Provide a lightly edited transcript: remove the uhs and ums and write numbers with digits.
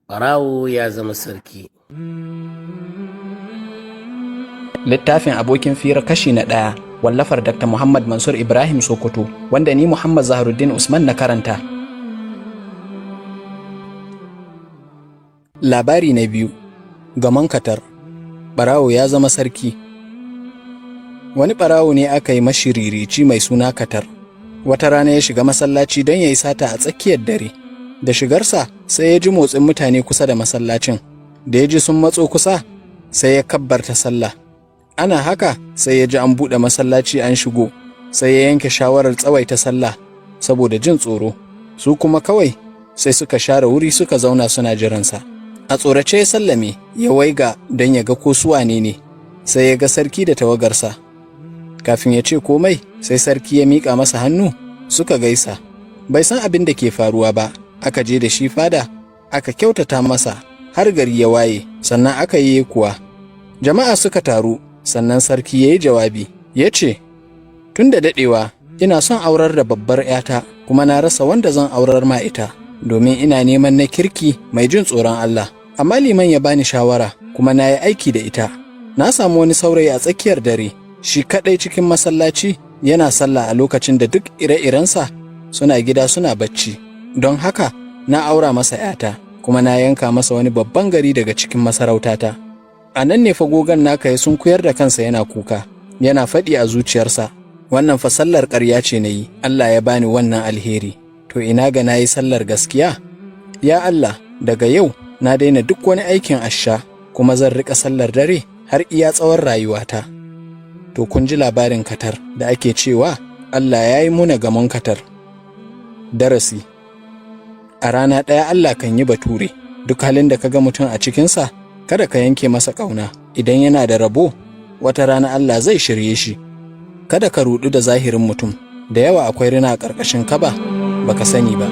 Ɓarawo ya zama sarki. Littafin abokin fira kashi na 1 wallafar Dr. Muhammad Mansur Ibrahim Sokoto wanda ni Muhammad Zaharuddin Usman na karanta. Labari na 2. Gaman Katar. Ɓarawo ya zama sarki. Wani ɓarawo ne aka yi mashiririci mai suna Katar. Wata rana ya shiga masallaci don ya yi sata a tsakiyar dare. Da shigarsa sai ya ji motsin mutane kusa da masallacin. Da ya ji sun matso kusa sai ya kabbarta sallah. Ana haka sai ya ji an buɗe masallaci an shigo, sai ya yanke shawarar tsawaita sallah saboda jin tsoro. Su kuma kawai sai suka share wuri suka zauna suna jiransa. A tsorace ya sallame, ya waiga don ya ga ko su wane ne, sai ya ga sarki da tawagarsa. Kafin ya ce komai sai sarki ya miƙa masa hannu suka gaisa. Bai san abin da ke faruwa ba, aka je da shi fada, aka kyautata masa har gari ya waye, sannan aka yi kuwa. Jama'a suka taru, sannan sarki ya yi jawabi, ya ce, "Tun da daɗewa, ina son aurar da babbar ‘yata, kuma na rasa wanda zan aurar ma ita, domin ina neman na kirki mai jin tsoron Allah. Amma liman ya bani shawara, kuma na yi aiki da ita. Na samu wani saurayi a tsakiyar dare, shi kaɗai cikin masallaci yana sallah a lokacin da duk ire-irensa suna gida suna bacci. Don haka, na aura masa ‘yata, kuma na yanka masa wani babban gari daga cikin masarautata." A nan ne fagogon naka ya sunkuyar da kansa yana kuka, yana faɗi a zuciyarsa, "Wannan fa sallar ƙarya ce na yi, Allah ya bani wannan alheri, to ina ga na yi sallar gaskiya? Ya Allah, daga yau na daina duk wani aikin asha, kuma zan riƙa sallar dare har iya tsawon rayuwata." To kun ji labarin Katar da ake cewa Allah ya yi muna gamon Katar. Darasi: a rana ɗaya Allah kan yi bature, duk halin da ka ga mutum a cikinsa, kada ka yanke masa ƙauna. Idan yana da rabo, wata rana Allah zai shirye shi. Kada ka ruɗu da zahirin mutum, da yawa akwai rina a ƙarƙashin kaba, baka sani ba.